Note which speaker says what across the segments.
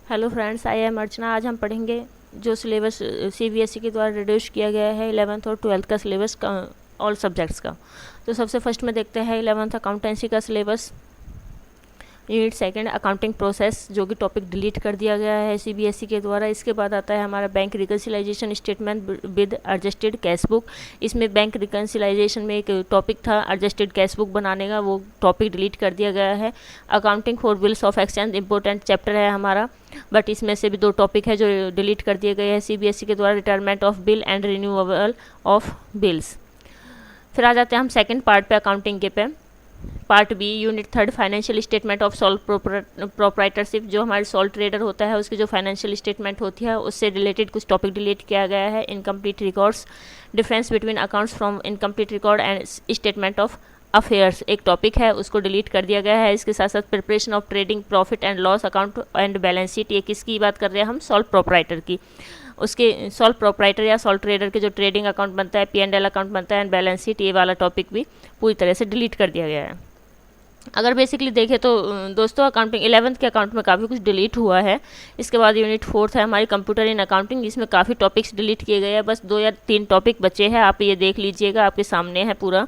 Speaker 1: Hello friends, I am अर्चना। आज हम पढ़ेंगे जो सिलेबस सीबीएसई के द्वारा रिड्यूस किया गया है 11th और 12th का सिलेबस का, ऑल सब्जेक्ट्स का। तो सबसे फर्स्ट में देखते हैं 11th अकाउंटेंसी का syllabus, unit second accounting process, जो कि टॉपिक डिलीट कर दिया गया है सीबीएसई के द्वारा। इसके बाद आता है हमारा bank reconciliation statement with adjusted cash book. इसमें बैंक रिकन्सिलाइजेशन में एक टॉपिक था एडजस्टेड कैश बुक बनाने का, वो टॉपिक डिलीट कर दिया गया है। Accounting for bills of exchange important chapter है हमारा, बट इसमें से भी 2 टॉपिक है जो डिलीट कर दिए गए हैं सीबीएसई के द्वारा, retirement of bill and renewable of bills. फिर आ जाते हैं हम सेकेंड पार्ट पे, अकाउंटिंग के पे। Part B, unit third financial statement of sole proprietorship. जो हमारे सोल ट्रेडर होता है उसकी जो फाइनेंशियल स्टेटमेंट होती है उससे रिलेटेड कुछ टॉपिक डिलीट किया गया है। Incomplete records, difference between accounts from incomplete record and statement of affairs, एक टॉपिक है, उसको डिलीट कर दिया गया है। इसके साथ साथ preparation of trading profit and loss account and balance sheet, ये किसकी बात कर रहे हैं हम, सोल प्रोप्राइटर की। उसके सोल प्रोप्राइटर या सोल ट्रेडर के जो ट्रेडिंग अकाउंट बनता है, P&L अकाउंट बनता है एंड बैलेंस शीट, ये वाला टॉपिक भी पूरी तरह से डिलीट कर दिया गया है। अगर बेसिकली देखें तो दोस्तों अकाउंटिंग 11th के अकाउंट में काफ़ी कुछ डिलीट हुआ है। इसके बाद यूनिट 4th है हमारी कंप्यूटर इन अकाउंटिंग, इसमें काफ़ी टॉपिक्स डिलीट किए गए हैं, बस 2 या 3 टॉपिक बचे हैं। आप ये देख लीजिएगा, आपके सामने है पूरा।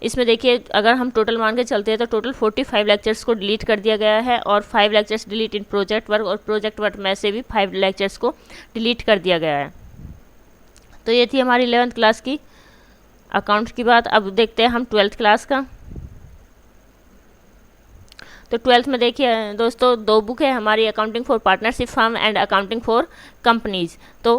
Speaker 1: इसमें देखिए अगर हम टोटल मान के चलते हैं तो टोटल 45 लेक्चर्स को डिलीट कर दिया गया है, और 5 लेक्चर्स डिलीट इन प्रोजेक्ट वर्क, और प्रोजेक्ट वर्क में से भी 5 लेक्चर्स को डिलीट कर दिया गया है। तो ये थी हमारी 11th क्लास की अकाउंट्स की बात। अब देखते हैं हम 12th क्लास का। तो 12th में देखिए दोस्तों 2 बुक है हमारी, accounting for partnership firm and accounting for companies. तो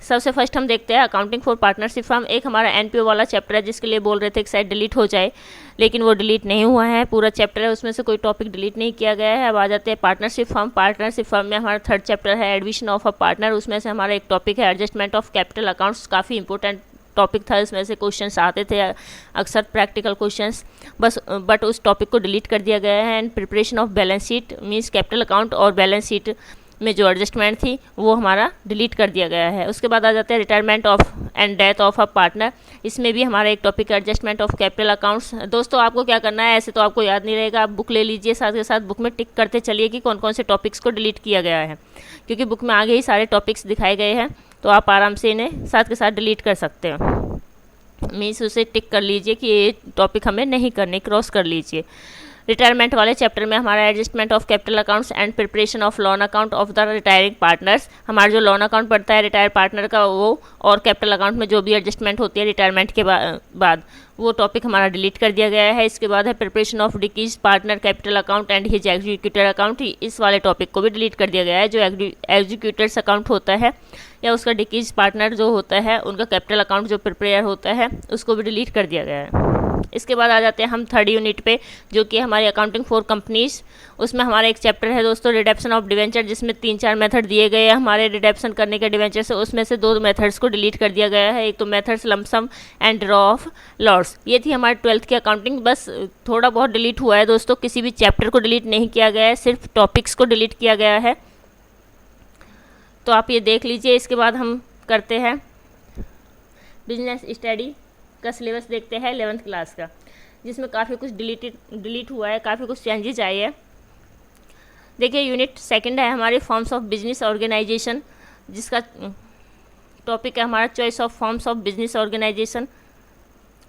Speaker 1: सबसे फर्स्ट हम देखते हैं अकाउंटिंग फॉर पार्टनरशिप फर्म। एक हमारा एनपीओ वाला चैप्टर है जिसके लिए बोल रहे थे कि शायद डिलीट हो जाए, लेकिन वो डिलीट नहीं हुआ है, पूरा चैप्टर है, उसमें से कोई टॉपिक डिलीट नहीं किया गया है। अब आ जाते हैं पार्टनरशिप फर्म। पार्टनरशिप फर्म में हमारा 3rd चैप्टर है एडमिशन ऑफ अ पार्टनर, उसमें से हमारा एक टॉपिक है एडजस्टमेंट ऑफ कैपिटल अकाउंट्स। काफ़ी इंपॉर्टेंट टॉपिक था, इसमें से क्वेश्चंस आते थे अक्सर, प्रैक्टिकल क्वेश्चंस, बट उस टॉपिक को डिलीट कर दिया गया है। And preparation of balance sheet means capital account और बैलेंस शीट में जो एडजस्टमेंट थी वो हमारा डिलीट कर दिया गया है। उसके बाद आ जाते हैं retirement of and death of a partner, इसमें भी हमारा एक टॉपिक है एडजस्टमेंट ऑफ कैपिटल अकाउंट्स। दोस्तों आपको क्या करना है, ऐसे तो आपको याद नहीं रहेगा, आप बुक ले लीजिए, साथ के साथ बुक में टिक करते चलिए कि कौन कौन से टॉपिक्स को डिलीट किया गया है, क्योंकि बुक में आगे ही सारे टॉपिक्स दिखाए गए हैं, तो आप आराम से इन्हें साथ के साथ डिलीट कर सकते हैं। मीन्स उसे टिक कर लीजिए कि ये टॉपिक हमें नहीं करने, क्रॉस कर लीजिए। रिटायरमेंट वाले चैप्टर में हमारा adjustment of capital accounts and preparation of loan account of the retiring partners, हमारा जो लोन अकाउंट पड़ता है रिटायर पार्टनर का वो, और कैपिटल अकाउंट में जो भी एडजस्टमेंट होती है रिटायरमेंट के बाद वो टॉपिक हमारा डिलीट कर दिया गया है। इसके बाद है प्रिपरेशन ऑफ डिकीज partner capital account and his executor account, इस वाले टॉपिक को भी डिलीट कर दिया गया है। जो एग्जीक्यूटर्स अकाउंट होता है या उसका डिकीज पार्टनर जो होता है, उनका कैपिटल अकाउंट जो प्रिपेयर होता है, उसको भी डिलीट कर दिया गया है। इसके बाद आ जाते हैं हम 3rd यूनिट पे, जो कि हमारी अकाउंटिंग फॉर कंपनीज। उसमें हमारा एक चैप्टर है दोस्तों रिडेप्शन ऑफ डिवेंचर, जिसमें 3-4 मेथड दिए गए हैं हमारे रिडेप्शन करने के डिवेंचर से, उसमें से 2 मेथड्स को डिलीट कर दिया गया है। एक तो methods lump sum and draw of lots. ये थी हमारे 12th की अकाउंटिंग, बस थोड़ा बहुत डिलीट हुआ है दोस्तों, किसी भी चैप्टर को डिलीट नहीं किया गया है, सिर्फ टॉपिक्स को डिलीट किया गया है, तो आप ये देख लीजिए। इसके बाद हम करते हैं बिजनेस स्टडी का सिलेबस, देखते हैं 11th क्लास का, जिसमें काफ़ी कुछ डिलीट हुआ है, काफ़ी कुछ चेंजेज आए हैं। देखिए यूनिट 2nd है हमारी फॉर्म्स ऑफ बिजनेस ऑर्गेनाइजेशन, जिसका टॉपिक है हमारा choice of forms of business organisation,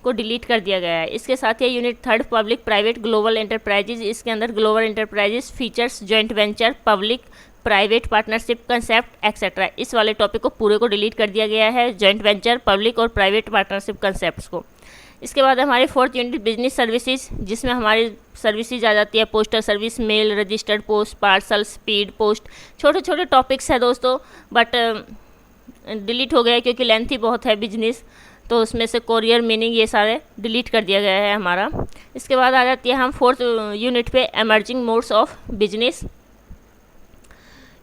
Speaker 1: को डिलीट कर दिया गया है। इसके साथ ही unit 3rd public private global enterprises, इसके अंदर global enterprises features joint venture public private partnership concept etcetera, इस वाले टॉपिक को पूरे को डिलीट कर दिया गया है, जॉइंट वेंचर पब्लिक और प्राइवेट पार्टनरशिप कंसेप्ट्स को। इसके बाद हमारी 4th यूनिट बिजनेस सर्विसेज, जिसमें हमारी सर्विसेज आ जाती है postal service, mail, registered post, parcel, speed post, छोटे छोटे टॉपिक्स है दोस्तों, बट डिलीट हो गया क्योंकि लेंथी बहुत है बिजनेस, तो उसमें से कोरियर मीनिंग ये सारे डिलीट कर दिया गया है हमारा। इसके बाद आ जाती है हम 4th यूनिट पे एमर्जिंग मोड्स ऑफ बिजनेस।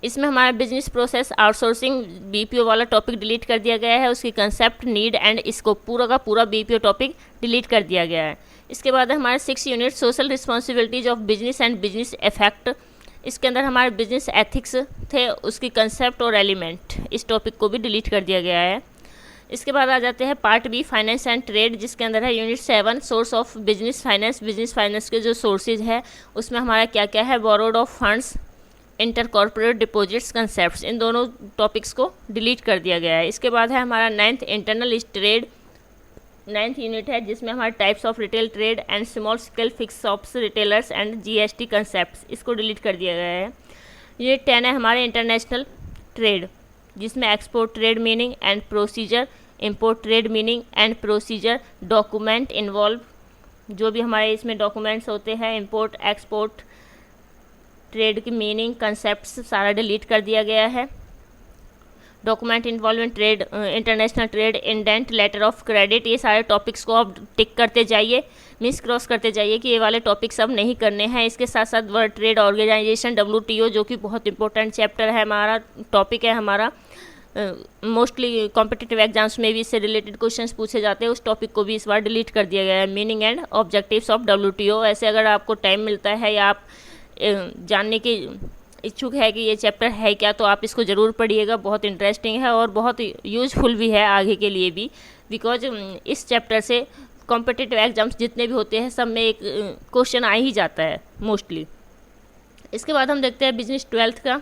Speaker 1: इसमें हमारा बिजनेस प्रोसेस आउटसोर्सिंग बीपीओ वाला टॉपिक डिलीट कर दिया गया है, उसकी कंसेप्ट, नीड एंड इसको पूरा का पूरा बीपीओ टॉपिक डिलीट कर दिया गया है। इसके बाद हमारे 6 unit social responsibilities of business and business effect, इसके अंदर हमारे बिजनेस एथिक्स थे, उसकी कंसेप्ट और एलिमेंट, इस टॉपिक को भी डिलीट कर दिया गया है। इसके बाद आ जाते हैं part B finance and trade, जिसके अंदर है unit 7 source of business finance. Business finance के जो सोर्सेज है उसमें हमारा क्या क्या है, borrowed of funds, inter corporate deposits concept, इन दोनों टॉपिक्स को डिलीट कर दिया गया है। इसके बाद है हमारा 9th internal trade, 9th unit है जिसमें हमारे types of retail trade and small scale fix shops retailers and GST concept, इसको डिलीट कर दिया गया है। यूनिट 10 है हमारे इंटरनेशनल ट्रेड, जिसमें export trade meaning and procedure, import trade meaning and procedure, document involve, जो भी हमारे इसमें डॉक्यूमेंट्स होते हैं, इंपोर्ट एक्सपोर्ट ट्रेड की मीनिंग कंसेप्ट्स सारा डिलीट कर दिया गया है। Document involvement trade, international trade, indent, letter of credit, ये सारे टॉपिक्स को आप टिक करते जाइए, मिस क्रॉस करते जाइए कि ये वाले टॉपिक्स अब नहीं करने हैं। इसके साथ साथ वर्ल्ड ट्रेड ऑर्गेनाइजेशन WTO, जो कि बहुत इंपॉर्टेंट चैप्टर है हमारा, टॉपिक है हमारा, मोस्टली कॉम्पिटिटिव एग्जाम्स में भी इससे रिलेटेड क्वेश्चंस पूछे जाते हैं, उस टॉपिक को भी इस बार डिलीट कर दिया गया है। Meaning and objectives of WTO, ऐसे अगर आपको टाइम मिलता है या आप जानने की इच्छुक है कि ये चैप्टर है क्या, तो आप इसको ज़रूर पढ़िएगा, बहुत इंटरेस्टिंग है और बहुत यूजफुल भी है आगे के लिए भी, बिकॉज इस चैप्टर से कॉम्पिटिटिव एग्जाम्स जितने भी होते हैं सब में एक क्वेश्चन आ ही जाता है मोस्टली। इसके बाद हम देखते हैं बिजनेस 12th का।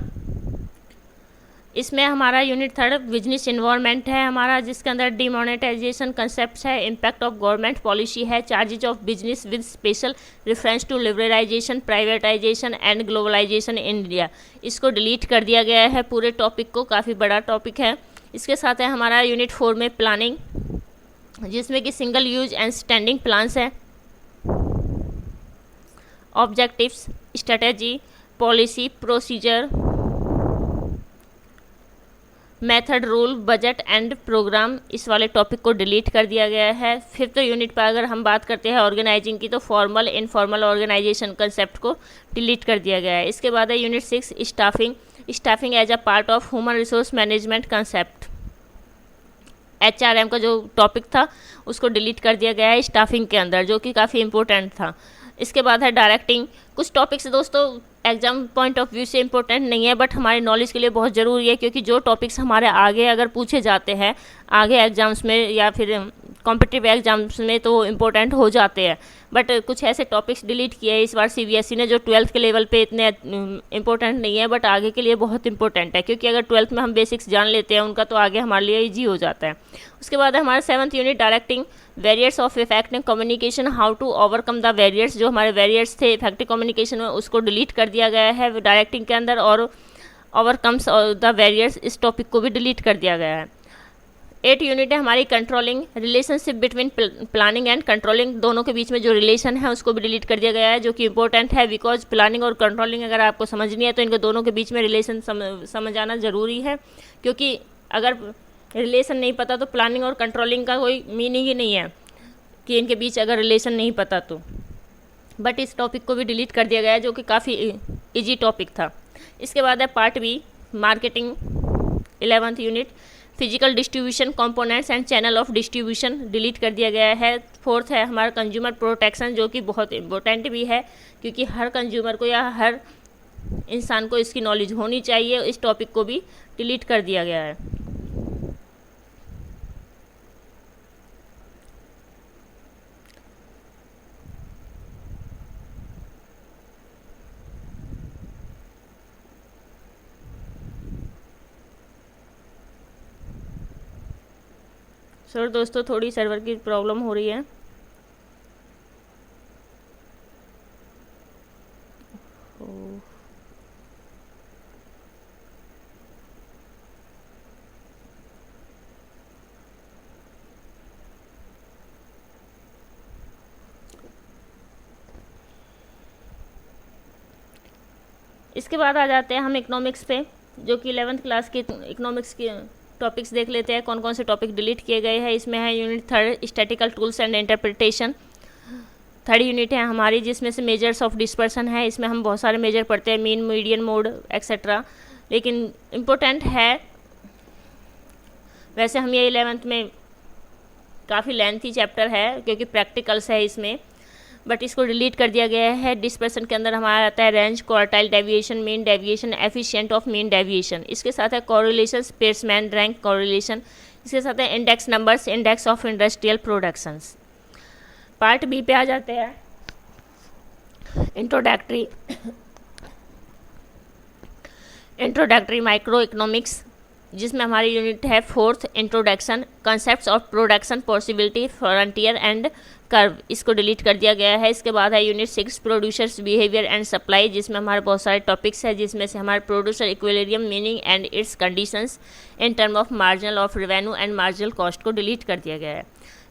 Speaker 1: इसमें हमारा यूनिट 3 बिजनेस इन्वायरमेंट है हमारा, जिसके अंदर डिमोनेटाइजेशन कंसेप्ट है, इम्पैक्ट ऑफ गवर्नमेंट पॉलिसी है, charges of business with special reference to liberalisation, privatisation and globalisation in India, इसको डिलीट कर दिया गया है पूरे टॉपिक को, काफ़ी बड़ा टॉपिक है। इसके साथ है हमारा यूनिट 4 में प्लानिंग, जिसमें कि single use and standing plans है, objectives, strategy, policy, procedure, method, rule, budget and programme, इस वाले टॉपिक को डिलीट कर दिया गया है। 5th यूनिट पर अगर हम बात करते हैं ऑर्गेनाइजिंग की, तो फॉर्मल इनफॉर्मल ऑर्गेनाइजेशन कंसेप्ट को डिलीट कर दिया गया है। इसके बाद है unit 6 staffing, staffing as a part of human resource management concept, HRM का जो टॉपिक था उसको डिलीट कर दिया गया है स्टाफिंग के अंदर, जो कि काफ़ी इंपॉर्टेंट था। इसके बाद है डायरेक्टिंग, कुछ टॉपिक्स दोस्तों एग्जाम पॉइंट ऑफ व्यू से इंपॉर्टेंट नहीं है बट हमारे नॉलेज के लिए बहुत ज़रूरी है, क्योंकि जो टॉपिक्स हमारे आगे अगर पूछे जाते हैं आगे एग्जाम्स में या फिर कॉम्पिटिटिव एग्जाम्स में, तो इम्पोर्टेंट हो जाते हैं। बट कुछ ऐसे टॉपिक्स डिलीट किए हैं इस बार CBSE ने जो 12th के लेवल पे इतने इंपॉर्टेंट नहीं है बट आगे के लिए बहुत इंपॉर्टेंट है, क्योंकि अगर 12th में हम बेसिक्स जान लेते हैं उनका, तो आगे हमारे लिए ईजी हो जाता है। उसके बाद है हमारा 7th unit directing, barriers of effective communication, how to overcome the barriers, जो हमारे बैरियर्स थे इफेक्टिव कम्युनिकेशन में उसको डिलीट कर दिया गया है डायरेक्टिंग के अंदर, और ओवरकम्स द बैरियर्स, इस टॉपिक को भी डिलीट कर दिया गया है। 8 यूनिट है हमारी controlling, relationship between planning and controlling, दोनों के बीच में जो रिलेशन है उसको भी डिलीट कर दिया गया है, जो कि इंपॉर्टेंट है, बिकॉज प्लानिंग और कंट्रोलिंग अगर आपको समझनी है तो इनके दोनों के बीच में रिलेशन समझ आना ज़रूरी है, क्योंकि अगर रिलेशन नहीं पता तो प्लानिंग और कंट्रोलिंग का कोई मीनिंग ही नहीं है कि इनके बीच अगर रिलेशन नहीं पता तो। बट इस टॉपिक को भी डिलीट कर दिया गया है, जो कि काफ़ी इजी टॉपिक था। इसके बाद है part B, marketing, 11th unit, physical distribution, components and channel of distribution, delete कर दिया गया है। 4th है हमारा कंज्यूमर प्रोटेक्शन, जो कि बहुत इंपॉर्टेंट भी है, क्योंकि हर कंज्यूमर को या हर इंसान को इसकी नॉलेज होनी चाहिए, इस टॉपिक को भी डिलीट कर दिया गया है। सर दोस्तों थोड़ी सर्वर की प्रॉब्लम हो रही है। इसके बाद आ जाते हैं हम इकोनॉमिक्स पे, जो कि 11th क्लास के इकोनॉमिक्स के टॉपिक्स देख लेते हैं कौन कौन से टॉपिक डिलीट किए गए हैं। इसमें है unit 3 statistical tools and interpretation, 3rd unit है हमारी, जिसमें से मेजर्स ऑफ डिस्पर्सन है। इसमें हम बहुत सारे मेजर पढ़ते हैं, मीन, मीडियन, मोड एक्सेट्रा, लेकिन इम्पोर्टेंट है। वैसे हम ये 11th में काफ़ी लेंथी चैप्टर है क्योंकि प्रैक्टिकल्स है इसमें, बट इसको डिलीट कर दिया गया है। डिस्पर्सन के अंदर हमारा आता है range, quartile deviation, mean deviation, efficient of mean deviation. इसके साथ है कोरिलेशन, स्पेसमैन रैंक कोरिलेशन। इसके साथ है index numbers, index of industrial productions. Part B पे आ जाते हैं, इंट्रोडक्टरी इंट्रोडक्टरी माइक्रो इकोनॉमिक्स, जिसमें हमारी यूनिट है fourth introduction, concepts of production possibility frontier and curve, इसको डिलीट कर दिया गया है। इसके बाद है unit 6 producers behaviour and supply, जिसमें हमारे बहुत सारे टॉपिक्स हैं, जिसमें से हमारे producer equilibrium meaning and it's conditions in term of marginal of revenue and marginal cost को डिलीट कर दिया गया है।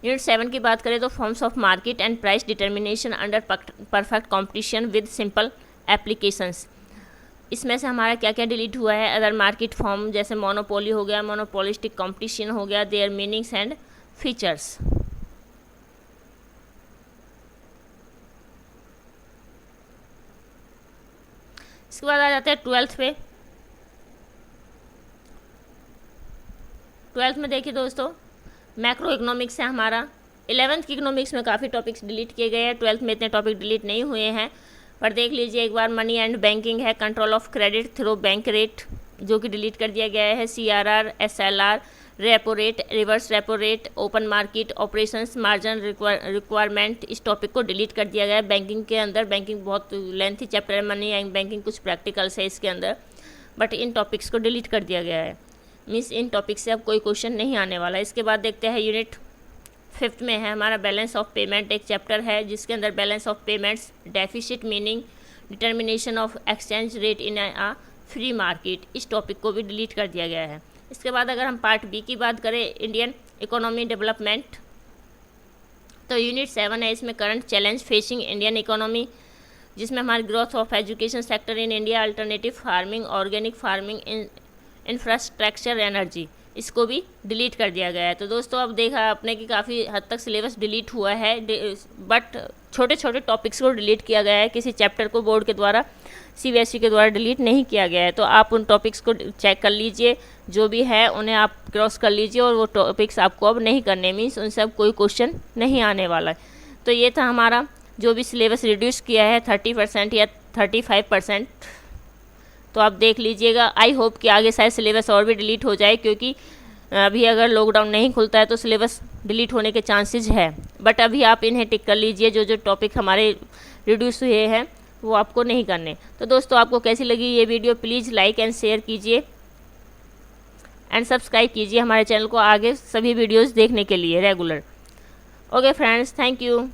Speaker 1: यूनिट 7 की बात करें तो forms of market and price determination under perfect competition with simple applications, इसमें से हमारा क्या क्या डिलीट हुआ है। अदर मार्केट फॉर्म जैसे मोनोपोली हो गया, मोनोपोलिस्टिक कंपटीशन हो गया, देयर मीनिंग्स एंड फीचर्स। इसके बाद आ जाते हैं 12th पे। 12th में देखिए दोस्तों, मैक्रो इकोनॉमिक्स है हमारा। 11th की इकोनॉमिक्स में काफ़ी टॉपिक्स डिलीट किए गए हैं, 12th में इतने टॉपिक डिलीट नहीं हुए हैं, पर देख लीजिए एक बार। मनी एंड बैंकिंग है, control of credit through bank rate, जो कि डिलीट कर दिया गया है। CRR, SLR, repo rate, reverse repo rate, open market operations, margin requirement, इस टॉपिक को डिलीट कर दिया गया है। बैंकिंग के अंदर, बैंकिंग बहुत लेंथी चैप्टर है, मनी एंड बैंकिंग कुछ प्रैक्टिकल्स है इसके अंदर, बट इन टॉपिक्स को डिलीट कर दिया गया है। मीन्स इन टॉपिक से अब कोई क्वेश्चन नहीं आने वाला। इसके बाद देखते हैं यूनिट 5th में है हमारा बैलेंस ऑफ पेमेंट, एक चैप्टर है जिसके अंदर balance of payments, deficit meaning, determination of exchange rate in a free market, इस टॉपिक को भी डिलीट कर दिया गया है। इसके बाद अगर हम पार्ट बी की बात करें, इंडियन इकोनॉमी डेवलपमेंट, तो यूनिट 7 है, इसमें current challenge facing Indian economy, जिसमें हमारी growth of education sector in India, alternative farming, organic farming, infrastructure, energy, इसको भी डिलीट कर दिया गया है। तो दोस्तों अब देखा आपने कि काफ़ी हद तक सिलेबस डिलीट हुआ है, बट छोटे छोटे टॉपिक्स को डिलीट किया गया है, किसी चैप्टर को बोर्ड के द्वारा, CBSE के द्वारा डिलीट नहीं किया गया है। तो आप उन टॉपिक्स को चेक कर लीजिए, जो भी है उन्हें आप क्रॉस कर लीजिए, और वो टॉपिक्स आपको अब नहीं करने, मीन्स उनसे अब कोई क्वेश्चन नहीं आने वाला है। तो ये था हमारा जो भी सिलेबस रिड्यूस किया है 30% या 35%, तो आप देख लीजिएगा। आई होप कि आगे शायद सिलेबस और भी डिलीट हो जाए, क्योंकि अभी अगर लॉकडाउन नहीं खुलता है तो सिलेबस डिलीट होने के चांसेस है, बट अभी आप इन्हें टिक कर लीजिए, जो जो टॉपिक हमारे रिड्यूस हुए हैं वो आपको नहीं करने। तो दोस्तों आपको कैसी लगी ये video, please like and share कीजिए एंड सब्सक्राइब कीजिए हमारे चैनल को आगे सभी वीडियोज़ देखने के लिए regular. Okay friends, thank you.